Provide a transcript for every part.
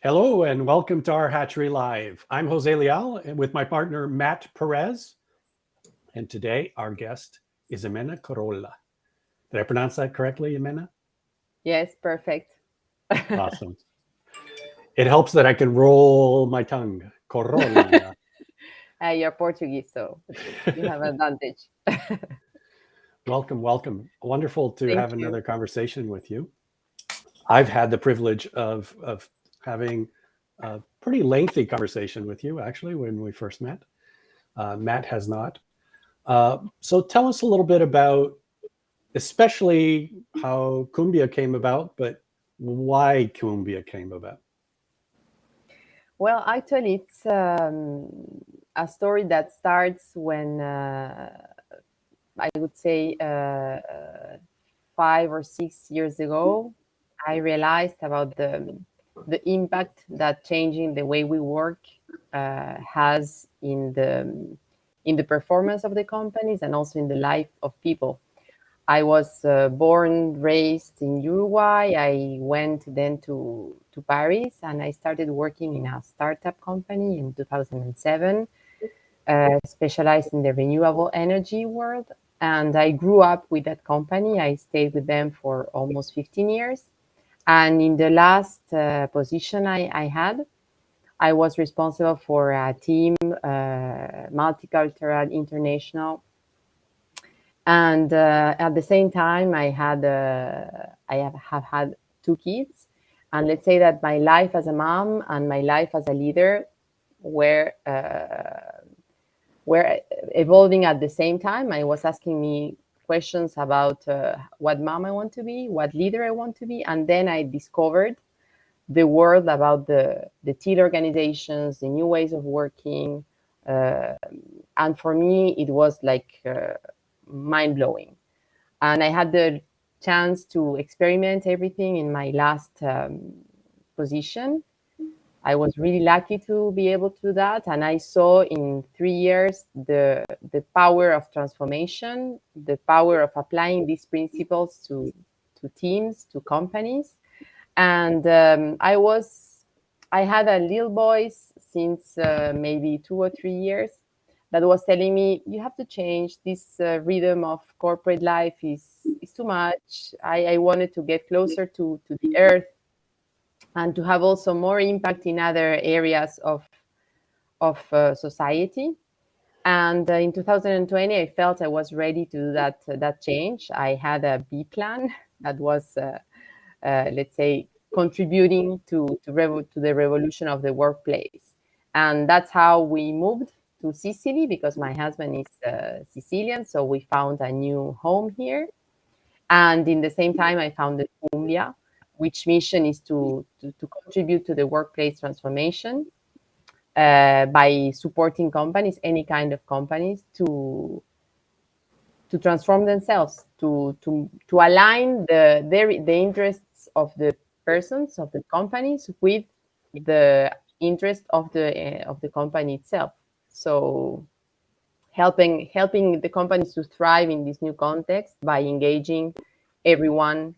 Hello and welcome to rHarchery Live. I'm Jose Leal with my partner Matt Perez. And today our guest is Iamena Crolla. Did I pronounce that correctly, Iamena? Yes, perfect. Awesome. It helps that I can roll my tongue. Corolla. You're Portuguese, so you have advantage. Welcome. Wonderful to Thank have you. another conversation with you. I've had the privilege of having a pretty lengthy conversation with you, actually, when we first met. Matt has not. So tell us a little bit about, especially how CUMBIA came about, but why CUMBIA came about. Well, actually, it's a story that starts when I would say 5 or 6 years ago, I realized about the impact that changing the way we work has in the performance of the companies and also in the life of people. I was born, raised in Uruguay. I went then to Paris and I started working in a startup company in 2007, specialized in the renewable energy world. And I grew up with that company. I stayed with them for almost 15 years. And in the last position I had, I was responsible for a team, multicultural, international, and at the same time I have had two kids, and let's say that my life as a mom and my life as a leader were were evolving at the same time. I was asking me questions about what mom I want to be, what leader I want to be, and then I discovered the world about the team organizations, the new ways of working, uh, and for me it was like mind blowing. And I had the chance to experiment everything in my last position. I was really lucky to be able to do that, and I saw in 3 years the power of transformation, the power of applying these principles to teams, to companies. And I had a little voice since maybe 2 or 3 years that was telling me, you have to change this rhythm of corporate life is too much. I wanted to get closer to the earth and to have also more impact in other areas of society. And in 2020, I felt I was ready to do that change. I had a B plan that was, let's say, contributing to the revolution of the workplace. And that's how we moved to Sicily, because my husband is Sicilian. So we found a new home here. And in the same time, I founded CUMBIA, which mission is to contribute to the workplace transformation by supporting companies, any kind of companies, to transform themselves, to align the interests of the persons, of the companies, with the interest of the company itself. So helping the companies to thrive in this new context by engaging everyone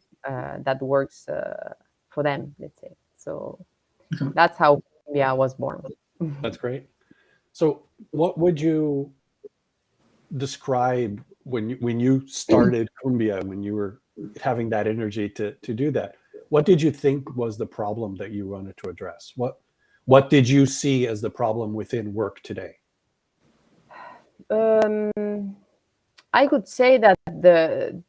that works for them, let's say. So that's how CUMBIA was born. That's great. So what would you describe when you started CUMBIA, when you were having that energy to do that? What did you think was the problem that you wanted to address? What did you see as the problem within work today? I could say that the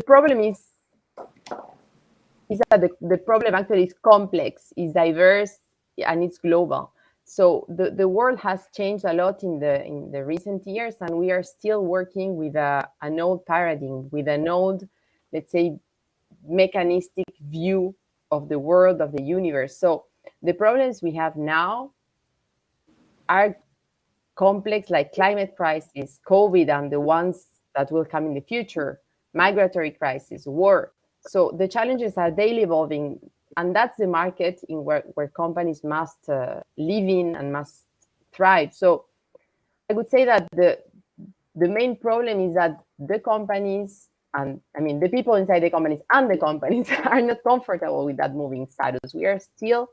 problem is that the problem actually is complex, is diverse, and it's global. So the world has changed a lot in the recent years, and we are still working with an old paradigm, with an old, let's say, mechanistic view of the world, of the universe. So the problems we have now are complex, like climate crisis, COVID, and the ones that will come in the future, migratory crisis, war. So the challenges are daily evolving, and that's the market in where companies must live in and must thrive. So I would say that the main problem is that the companies and I mean, the people inside the companies and the companies are not comfortable with that moving status. We are still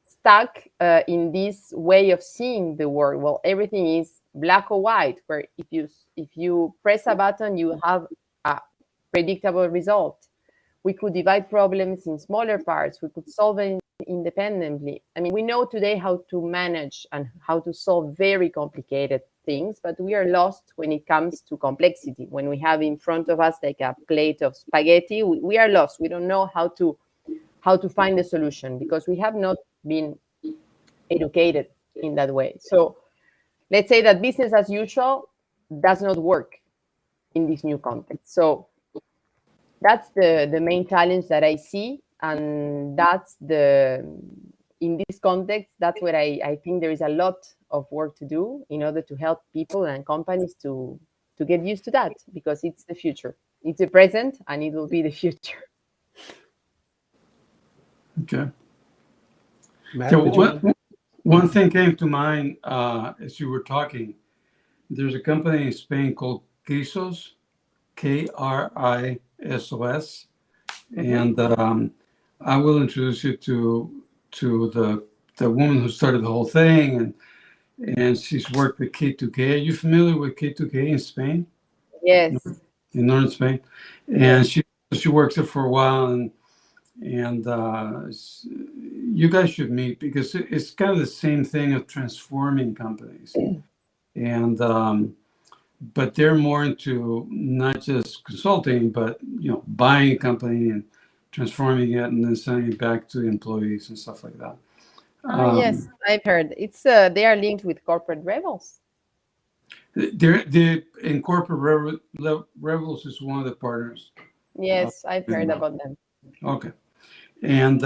stuck in this way of seeing the world. Well, everything is black or white, where if you press a button, you have a predictable result. We could divide problems in smaller parts. We could solve it independently. I mean, we know today how to manage and how to solve very complicated things, but we are lost when it comes to complexity. When we have in front of us like a plate of spaghetti, we are lost. We don't know how to find the solution because we have not been educated in that way. So let's say that business as usual does not work in this new context. So that's the main challenge that I see, and that's in this context, that's where I think there is a lot of work to do in order to help people and companies to get used to that, because it's the future. It's the present, and it will be the future. Okay. Matt, So one thing came to mind as you were talking. There's a company in Spain called Krisos, Krisos, and I will introduce you to the woman who started the whole thing, and she's worked with K2K. Are you familiar with K2K in Spain? Yes. In northern Spain, and she works there for a while, and you guys should meet because it's kind of the same thing of transforming companies, and but they're more into not just consulting, but buying a company and transforming it and then sending it back to the employees and stuff like that. Yes, I've heard. It's they are linked with corporate rebels. The in corporate rebels is one of the partners. Yes, I've heard about them. Okay, and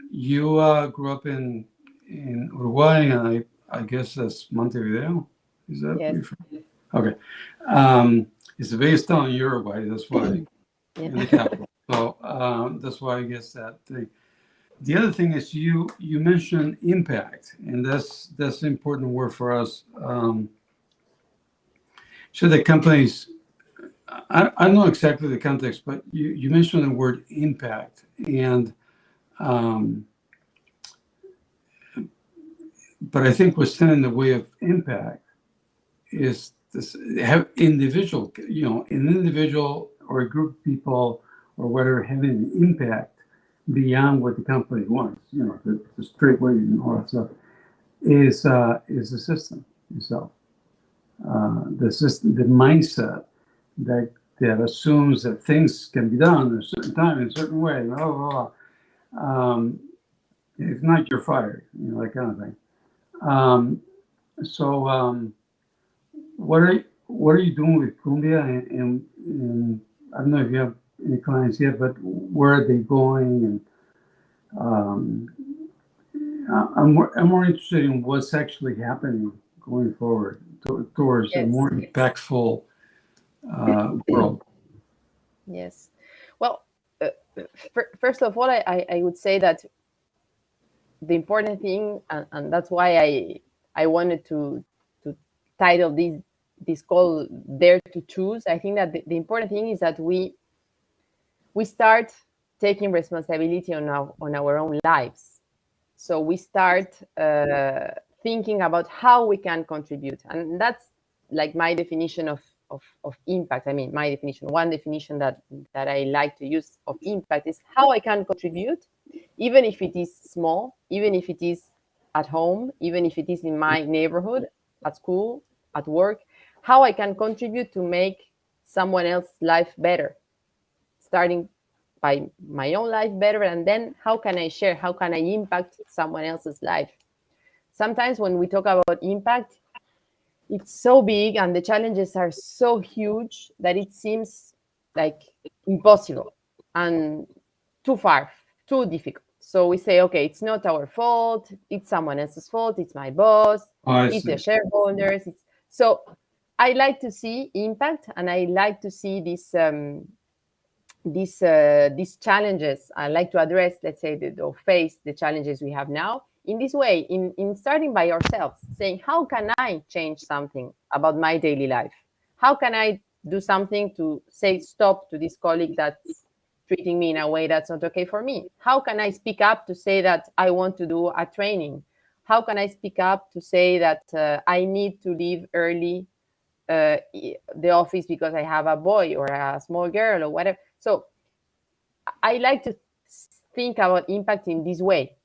you grew up in Uruguay, and I guess that's Montevideo. Is that where you're from? Okay, it's the biggest town in Uruguay. That's why in the capital. So that's why I guess that thing. The other thing is you mentioned impact, and that's an important word for us. So the companies, I don't know exactly the context, but you mentioned the word impact, and but I think what's standing in the way of impact is this have individual, an individual or a group of people or whatever having an impact beyond what the company wants, the straight way and all that stuff, is the system itself. The system, the mindset that assumes that things can be done at a certain time in a certain way, blah, blah, blah. If not, you're fired, that kind of thing. What are you doing with CUMBIA? And I don't know if you have any clients yet, but where are they going? And I'm more interested in what's actually happening going forward towards a more impactful world. Yes. Well, first of all, I would say that the important thing, and that's why I wanted to title this call "Dare to Choose." I think that the important thing is that we start taking responsibility on our own lives. So we start thinking about how we can contribute, and that's like my definition of impact. I mean, one definition that I like to use of impact is how I can contribute, even if it is small, even if it is at home, even if it is in my neighborhood, at school, at work, how I can contribute to make someone else's life better, starting by my own life better, and then how can I share, how can I impact someone else's life. Sometimes when we talk about impact, it's so big and the challenges are so huge that it seems like impossible and too far, too difficult. So we say, okay, it's not our fault, it's someone else's fault, it's my boss, it's the shareholders. So I like to see impact, and I like to see these challenges. I like to address, let's say, or face the challenges we have now in this way, in starting by ourselves, saying, how can I change something about my daily life? How can I do something to say stop to this colleague that's treating me in a way that's not okay for me? How can I speak up to say that I want to do a training? How can I speak up to say that I need to leave early the office because I have a boy or a small girl or whatever? So I like to think about impact in this way,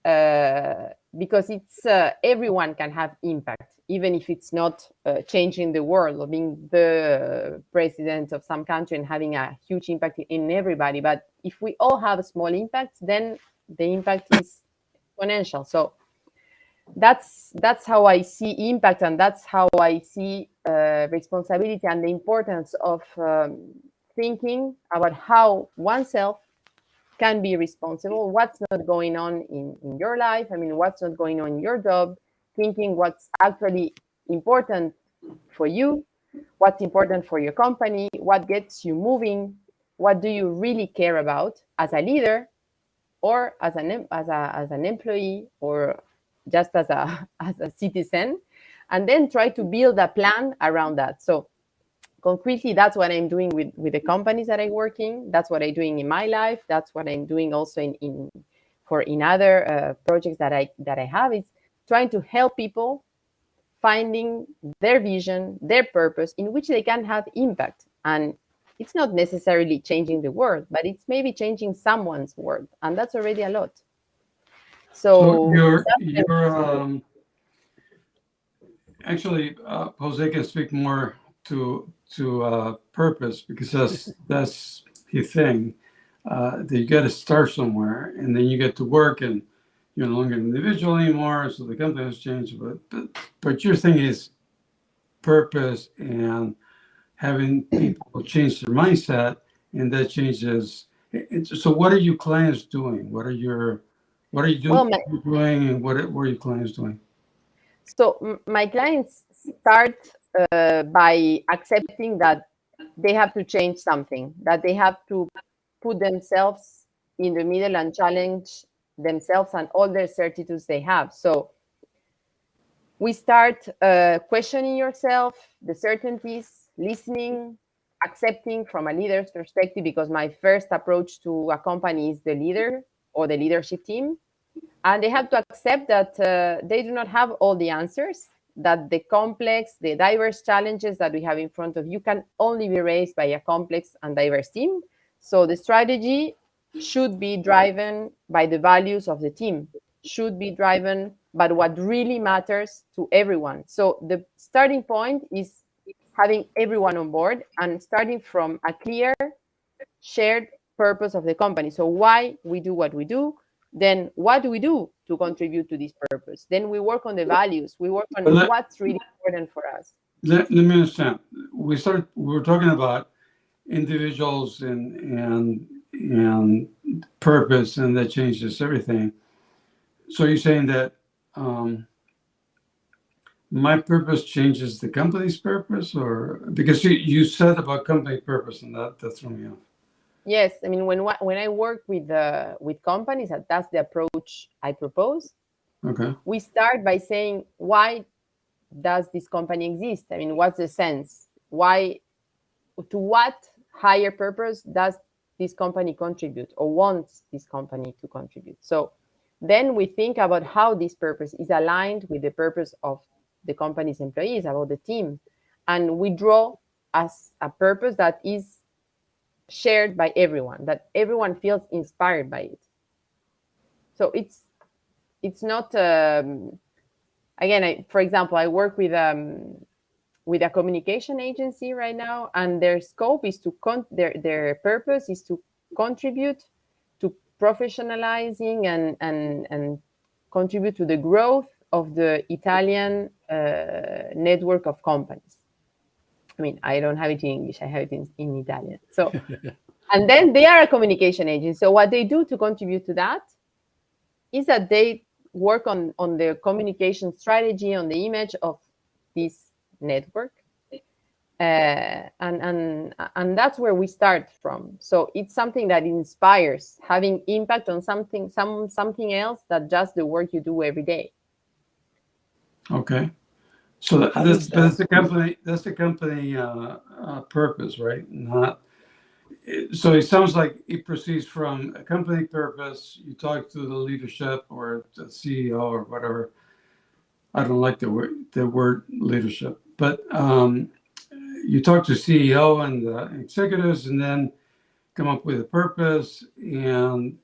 because it's everyone can have impact, even if it's not changing the world or being the president of some country and having a huge impact in everybody. But if we all have small impacts, then the impact is exponential. So that's how I see impact, and that's how I see responsibility and the importance of thinking about how oneself can be responsible, what's not going on in your life, I mean, what's not going on in your job, thinking what's actually important for you, what's important for your company, what gets you moving, what do you really care about as a leader or as an employee or just as a citizen, and then try to build a plan around that. So concretely, that's what I'm doing with the companies that I work in. That's what I'm doing in my life. That's what I'm doing also in other projects that I have, is trying to help people finding their vision, their purpose, in which they can have impact. And it's not necessarily changing the world, but it's maybe changing someone's world, and that's already a lot. So So you're actually Jose can speak more to purpose, because that's his thing. That you got to start somewhere, and then you get to work, and you're no longer an individual anymore. So the company has changed, but your thing is purpose and having people change their mindset, and that changes. So what are your clients doing? What are you doing, and what are your clients doing? So my clients start by accepting that they have to change something, that they have to put themselves in the middle and challenge themselves and all their certitudes they have. So we start questioning yourself, the certainties, listening, accepting from a leader's perspective, because my first approach to a company is the leader or the leadership team. And they have to accept that they do not have all the answers, that the complex, the diverse challenges that we have in front of you can only be raised by a complex and diverse team. So the strategy should be driven by the values of the team, should be driven by what really matters to everyone. So the starting point is having everyone on board and starting from a clear, shared purpose of the company. So why we do what we do, then what do we do to contribute to this purpose? Then we work on the values. We work on what's really important for us. Let me understand. We were talking about individuals and purpose, and that changes everything. So you're saying that my purpose changes the company's purpose, or because you said about company purpose, and that threw me off. Yes, I mean, when I work with companies, that's the approach I propose. Okay. We start by saying, why does this company exist? I mean, what's the sense? Why, to what higher purpose does this company contribute, or wants this company to contribute? So then we think about how this purpose is aligned with the purpose of the company's employees, about the team, and we draw as a purpose that is shared by everyone, that everyone feels inspired by it. So it's not again, for example, I work with a communication agency right now, and their scope is to their purpose is to contribute to professionalizing and contribute to the growth of the Italian network of companies. I mean, I don't have it in English, I have it in Italian. So, and then they are a communication agency. So what they do to contribute to that is that they work on the communication strategy, on the image of this network. And that's where we start from. So it's something that inspires, having impact on something else than just the work you do every day. Okay. So How does that's the company. That's the company purpose, right? Not. So it sounds like it proceeds from a company purpose. You talk to the leadership or the CEO or whatever. I don't like the word leadership, but you talk to CEO and the executives, and then come up with a purpose, and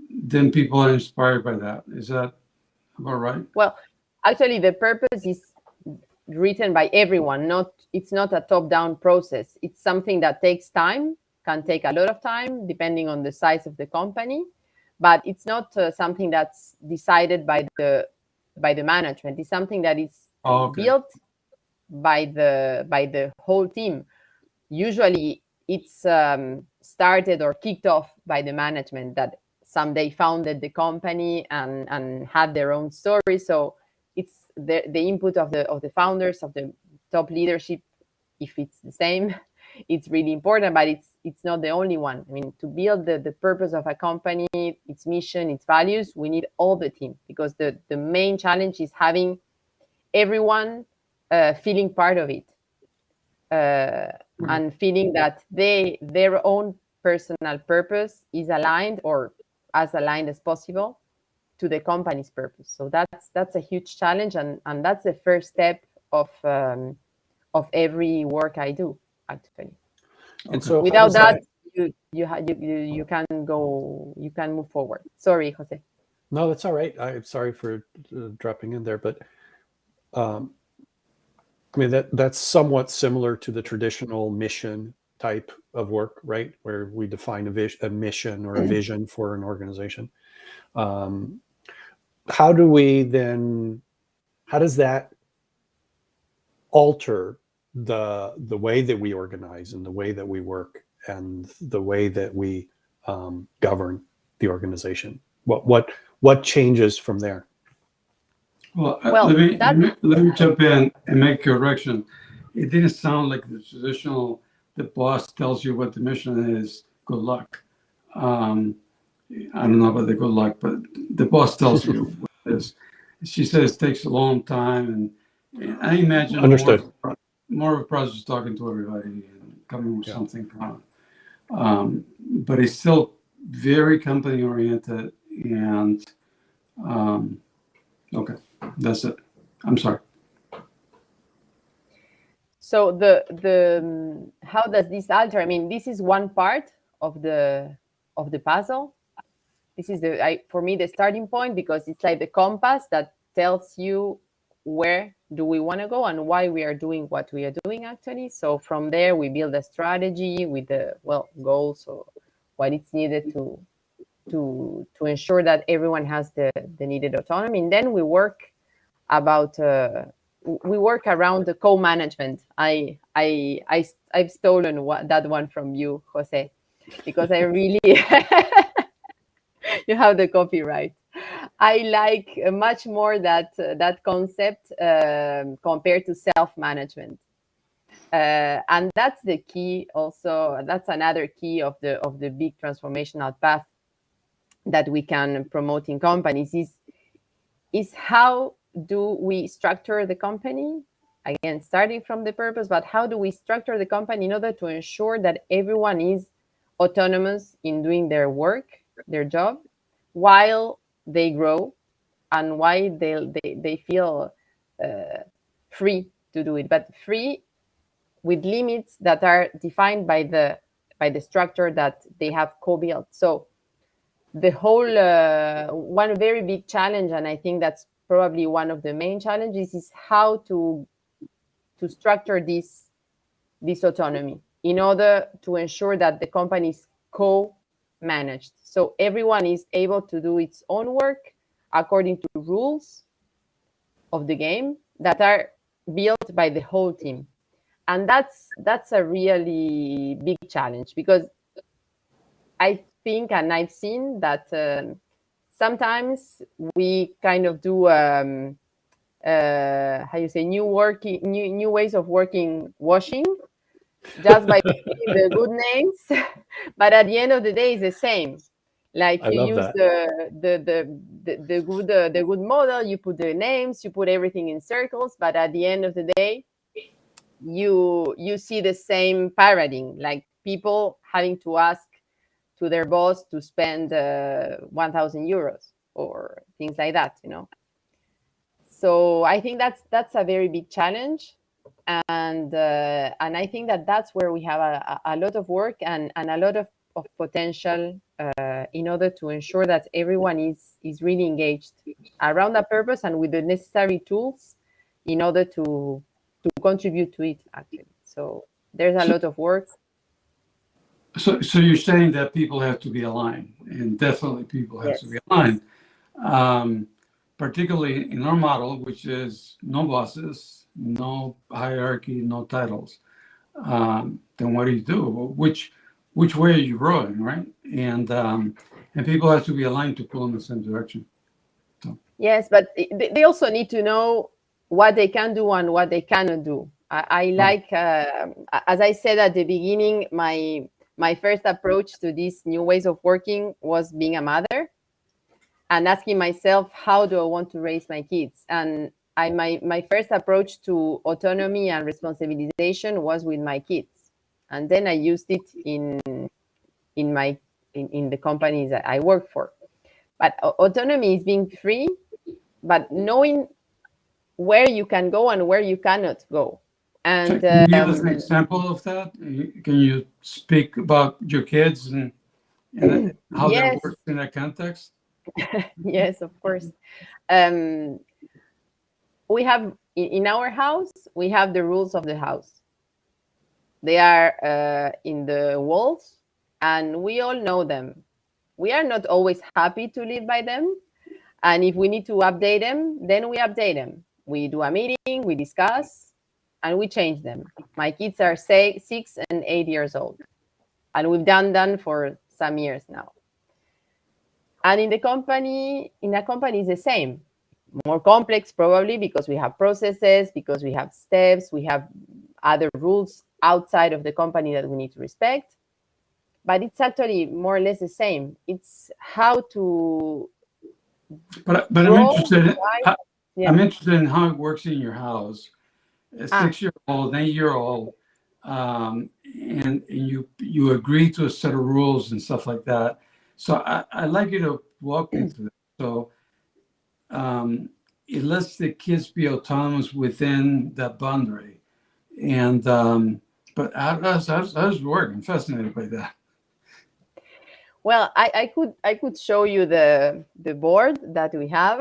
then people are inspired by that. Is that about right? Well, actually, the purpose is written by everyone. It's not a top-down process. It's something that takes time, can take a lot of time depending on the size of the company, but it's not something that's decided by the management. It's something that is built by the whole team. Usually, it's started or kicked off by the management that someday founded the company and had their own story. So it's the input of the founders, of the top leadership. If it's the same, it's really important, but it's not the only one. I mean, to build the purpose of a company, its mission, its values, we need all the team, because the main challenge is having everyone feeling part of it, and feeling that their own personal purpose is aligned, or as aligned as possible, to the company's purpose. So that's a huge challenge, and that's the first step of every work I do, actually. And so without that, you can move forward. Sorry, Jose. No, that's all right. I'm sorry for dropping in there, but I mean that's somewhat similar to the traditional mission type of work, right? Where we define a mission or a vision for an organization. How does that alter the way that we organize and the way that we work and the way that we govern the organization? What changes from there? Well, let me jump in and make a correction. It didn't sound like the traditional. The boss tells you what the mission is. Good luck. I don't know about the good luck, but the boss tells you what it is. She says it takes a long time, and I imagine Understood. more of a process talking to everybody and coming with something common. But it's still very company oriented, and okay, that's it. I'm sorry. So the how does this alter? I mean, this is one part of the puzzle. This is for me the starting point, because it's like the compass that tells you where do we want to go and why we are doing what we are doing, actually. So from there we build a strategy with the goals, or what it's needed to ensure that everyone has the needed autonomy. And then we work around the co-management. I've stolen that one from you, Jose, because I really you have the copyright. I like much more that concept compared to self-management, and that's the key. Also, that's another key of the big transformational path that we can promote in companies is how do we structure the company? Again, starting from the purpose, but how do we structure the company in order to ensure that everyone is autonomous in doing their work, their job, while they grow, and why they feel free to do it, but free with limits that are defined by the structure that they have co-built. So the whole one very big challenge, and I think that's probably one of the main challenges, is how to structure this autonomy in order to ensure that the company is co-managed. So everyone is able to do its own work according to rules of the game that are built by the whole team. And that's a really big challenge, because I think, and I've seen that sometimes we kind of do how you say, new ways of working, washing, just by putting the good names, but at the end of the day, it's the same. Like you use the the good model, you put the names, you put everything in circles, but at the end of the day, you see the same paradigm, like people having to ask to their boss to spend 1,000 euros or things like that, So I think that's a very big challenge, and I think that's where we have a lot of work and a lot of potential in order to ensure that everyone is really engaged around that purpose and with the necessary tools in order to contribute to it, actually. So there's a lot of work. So you're saying that people have to be aligned, and definitely people have to be aligned. Particularly in our model, which is no bosses, no hierarchy, no titles. Then what do you do? Which way are you rowing, right? And people have to be aligned to pull in the same direction. So. Yes, but they also need to know what they can do and what they cannot do. I like, as I said at the beginning, my first approach to these new ways of working was being a mother and asking myself, how do I want to raise my kids? And my first approach to autonomy and responsibilization was with my kids. And then I used it in the companies that I work for. But autonomy is being free, but knowing where you can go and where you cannot go. And so can you give us an example of that? Can you speak about your kids and how that works in that context? Yes, of course. We have in our house, we have the rules of the house. They are in the walls, and we all know them. We are not always happy to live by them. And if we need to update them, then we update them. We do a meeting, we discuss, and we change them. My kids are 6 and 8 years old, and we've done that for some years now. And in a company is the same. More complex, probably, because we have processes, because we have steps, we have other rules outside of the company that we need to respect. But it's actually more or less the same. It's how to. But I'm interested. I'm interested in how it works in your house. A 6-year-old, an 8-year-old, and you agree to a set of rules and stuff like that. So I'd like you to walk me through that. So it lets the kids be autonomous within that boundary. And but how does it work? I'm fascinated by that. Well, I could show you the board that we have.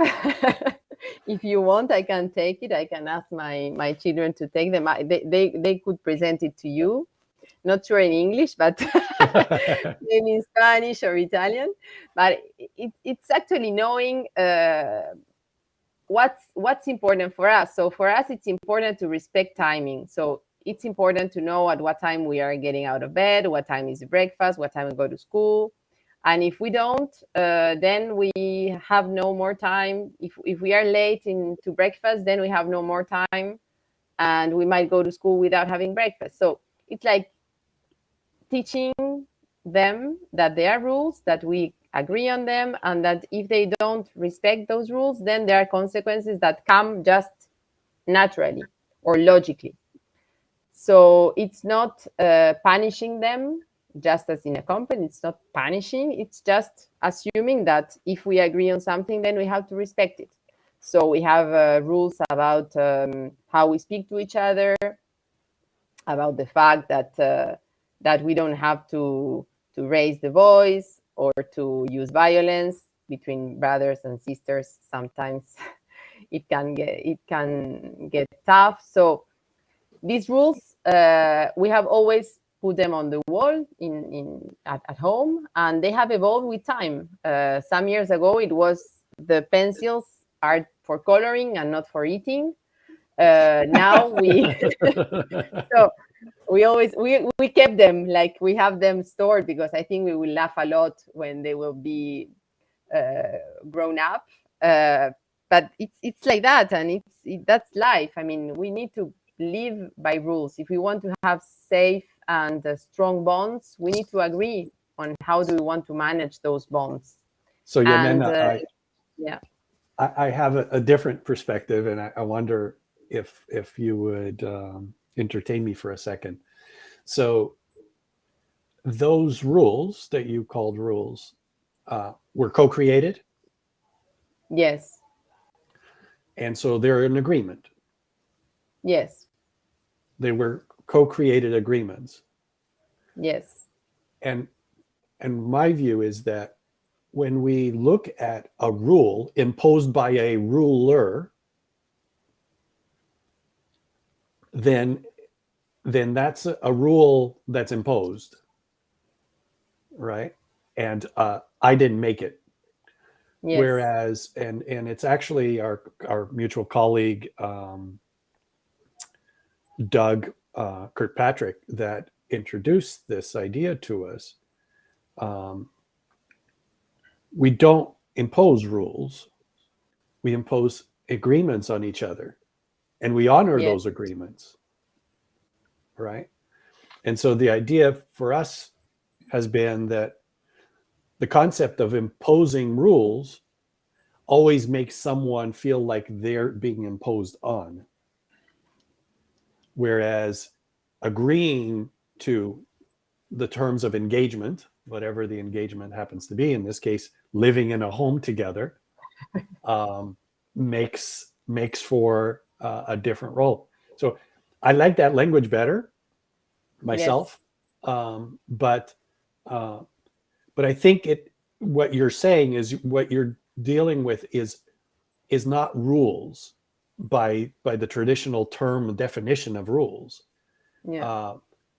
If you want, I can take it. I can ask my children to take them. They could present it to you. Not sure in English, but maybe in Spanish or Italian. But it's actually knowing what's important for us. So for us, it's important to respect timing. So it's important to know at what time we are getting out of bed, what time is breakfast, what time we go to school. And if we don't, then we have no more time. If we are late to breakfast, then we have no more time, and we might go to school without having breakfast. So it's like teaching them that there are rules, that we agree on them, and that if they don't respect those rules, then there are consequences that come just naturally or logically. So it's not punishing them. Just as in a company, it's not punishing, it's just assuming that if we agree on something, then we have to respect it. So we have rules about how we speak to each other, about the fact that we don't have to raise the voice or to use violence between brothers and sisters. Sometimes it can get tough. So these rules, we have always put them on the wall at home, and they have evolved with time. Some years ago, it was the pencils are for coloring and not for eating. Now so we kept them, like we have them stored, because I think we will laugh a lot when they will be grown up. But it's like that, and that's life. I mean, we need to live by rules. If we want to have safe and strong bonds, we need to agree on how do we want to manage those bonds. So Iamena, Yeah. I have a different perspective, and I wonder if you would entertain me for a second. So those rules that you called rules were co-created, Yes. and so they're an agreement. Yes. They were co-created agreements, Yes. and my view is that when we look at a rule imposed by a ruler, then that's a rule that's imposed, right? And I didn't make it. Yes. Whereas, and it's actually our mutual colleague Doug Kirkpatrick that introduced this idea to us. We don't impose rules; we impose agreements on each other, and we honor Yes. those agreements, right? And so the idea for us has been that the concept of imposing rules always makes someone feel like they're being imposed on. Whereas agreeing to the terms of engagement, whatever the engagement happens to be, in this case, living in a home together, makes for a different role. So I like that language better myself, but I think what you're saying is what you're dealing with is not rules by the traditional term definition of rules,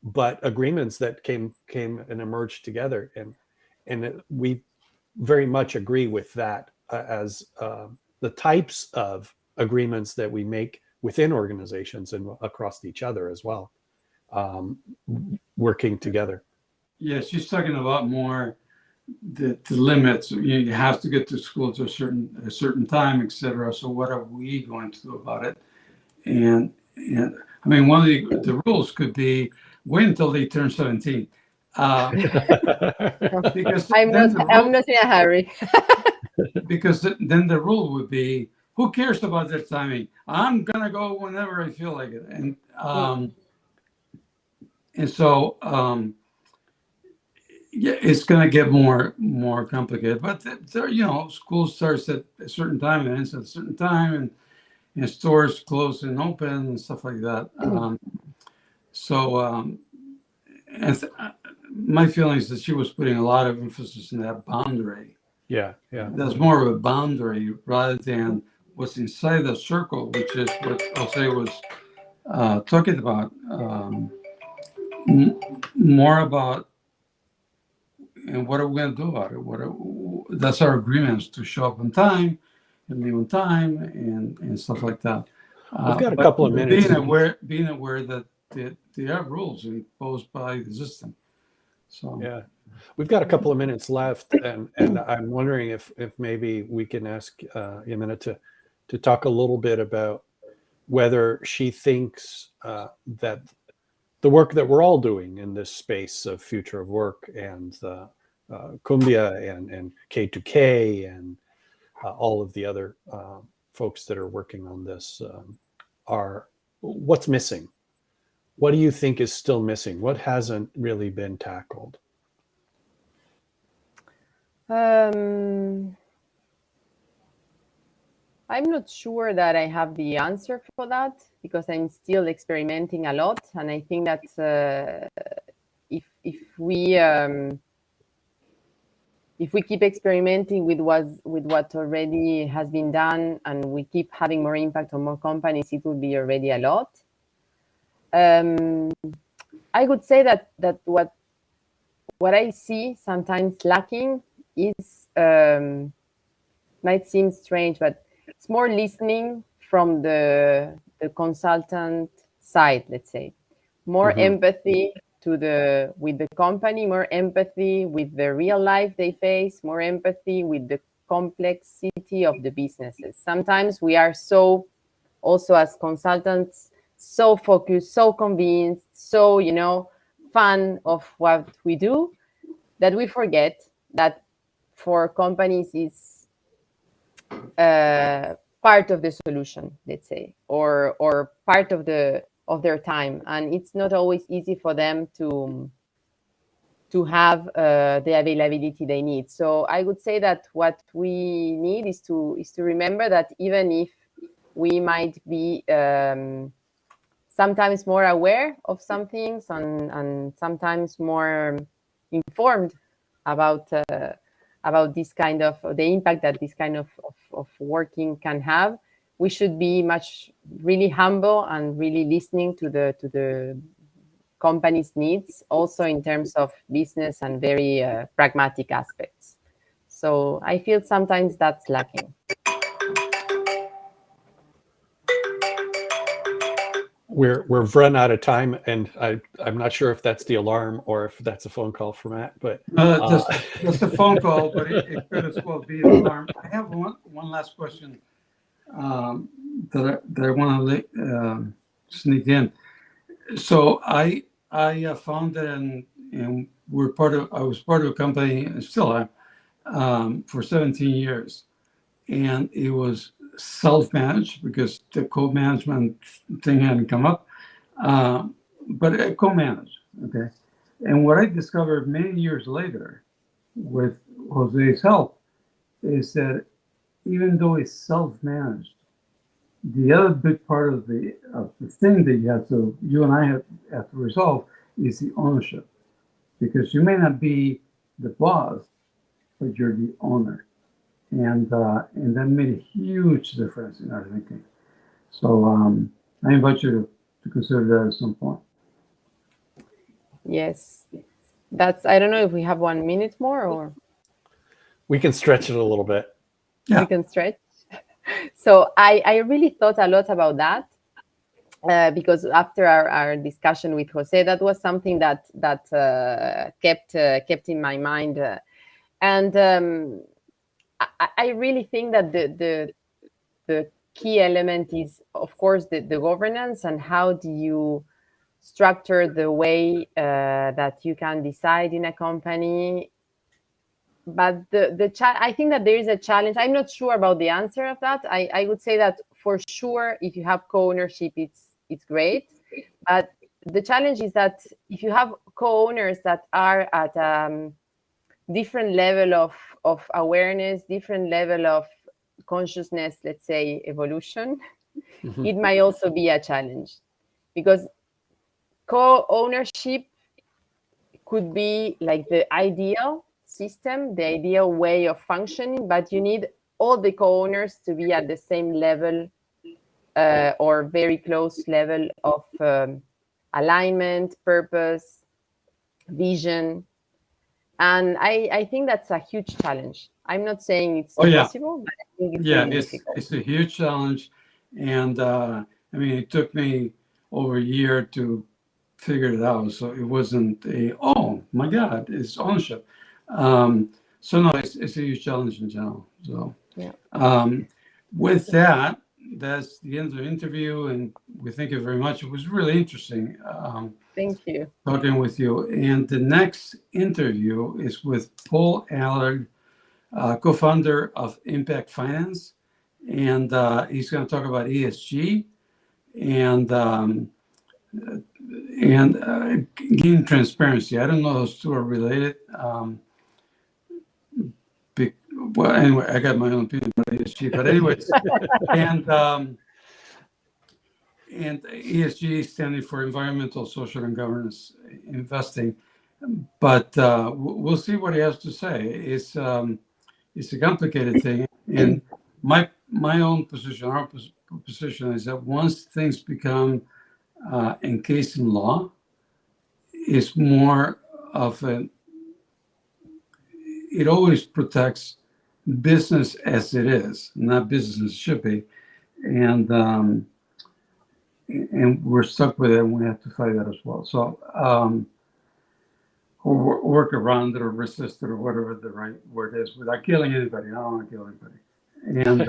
but agreements that came and emerged together, and we very much agree with that as the types of agreements that we make within organizations and across each other as well, working together. Yeah, she's talking about more the limits. You have to get to school to a certain time, etc. So what are we going to do about it? And I mean, one of the rules could be wait until they turn 17. Because I'm not in a hurry. Because then the rule would be, who cares about their timing? I'm gonna go whenever I feel like it. And so yeah, it's gonna get more complicated. But school starts at a certain time and ends at a certain time, and stores close and open and stuff like that. My feeling is that she was putting a lot of emphasis in that boundary. Yeah. There's more of a boundary rather than what's inside the circle, which is what Jose was talking about. More about, and what are we going to do about it? That's our agreements to show up on time and leave on time and stuff like that. We've got a couple of minutes. Being aware that there are rules imposed by the system. So yeah, we've got a couple of minutes left, and I'm wondering if maybe we can ask Iamena to talk a little bit about whether she thinks that the work that we're all doing in this space of future of work and CUMBIA and K2K and all of the other folks that are working on this are what's missing. What do you think is still missing? What hasn't really been tackled? I'm not sure that I have the answer for that because I'm still experimenting a lot, and I think that if we keep experimenting with what already has been done, and we keep having more impact on more companies, it will be already a lot. I would say that what I see sometimes lacking is, might seem strange, but it's more listening from the consultant side, let's say. More empathy with the company, more empathy with the real life they face, more empathy with the complexity of the businesses. Sometimes we are so, also as consultants, so focused, so convinced, so, fan of what we do, that we forget that for companies part of the solution, let's say, or part of their time, and it's not always easy for them to have the availability they need. So I would say that what we need is to remember that even if we might be sometimes more aware of some things and sometimes more informed about this kind of the impact that this kind of working can have, we should be much really humble and really listening to the company's needs, also in terms of business and very pragmatic aspects. So I feel sometimes that's lacking. We've run out of time, and I'm not sure if that's the alarm or if that's a phone call for Matt. But Just a phone call, but it could as well be an alarm. I have one last question that I want to sneak in. So I founded and I was part of a company, and still am, for 17 years, and it was self-managed because the co-management thing hadn't come up, but co-managed. Okay, and what I discovered many years later with Jose's help is that even though it's self-managed, the other big part of the thing that you and I have to resolve is the ownership, because you may not be the boss, but you're the owner, and that made a huge difference in our thinking. So I invite you to consider that at some point. Yes, that's. I don't know if we have 1 minute more, or we can stretch it a little bit. Yeah. we can stretch. So I really thought a lot about that. Because after our discussion with Jose, that was something that kept in my mind, and I really think that the key element is, of course, the governance, and how do you structure the way that you can decide in a company. But I think that there is a challenge. I'm not sure about the answer of that. I would say that for sure, if you have co-ownership, it's great. But the challenge is that if you have co-owners that are at different level of awareness, different level of consciousness, let's say evolution, Mhm. it might also be a challenge, because co-ownership could be like the ideal system, the ideal way of functioning, but you need all the co-owners to be at the same level or very close level of alignment, purpose, vision. And I think that's a huge challenge. I'm not saying it's impossible, but I think it's really difficult. It's a huge challenge, and I mean, it took me over a year to figure it out. So it wasn't oh my God, it's ownership. So no, it's a huge challenge in general. So Yeah. with that, that's the end of the interview, and we thank you very much. It was really interesting. Thank you. Talking with you. And the next interview is with Paul Allard, co-founder of Impact Finance, and he's going to talk about ESG and gain transparency. I don't know those two are related. Well, anyway, I got my own opinion about ESG, but anyways, and ESG standing for environmental, social, and governance investing. But we'll see what he has to say. It's a complicated thing, and my own position, our position is that once things become encased in law, it's more of it always protects business as it is, not business as it should be, and we're stuck with it, and we have to fight that as well. So or work around it or resist it or whatever the right word is without killing anybody. I don't want to kill anybody. And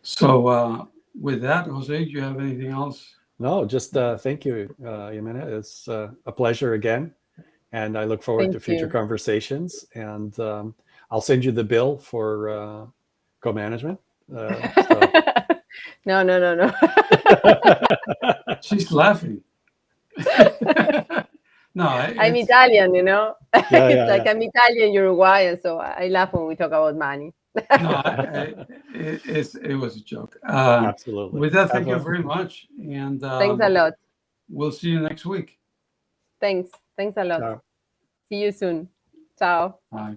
so with that, Jose, do you have anything else? No, just thank you, Iamena. It's a pleasure again, and I look forward to Thank future you. conversations. And I'll send you the bill for co-management. So. No. She's laughing. No, I'm Italian, you know. Yeah, It's like I'm Italian, Uruguayan, so I laugh when we talk about money. No, it was a joke. Absolutely. With that, thank you very much, and Thanks a lot. we'll see you next week. Thanks a lot. Ciao. See you soon. Ciao. Bye.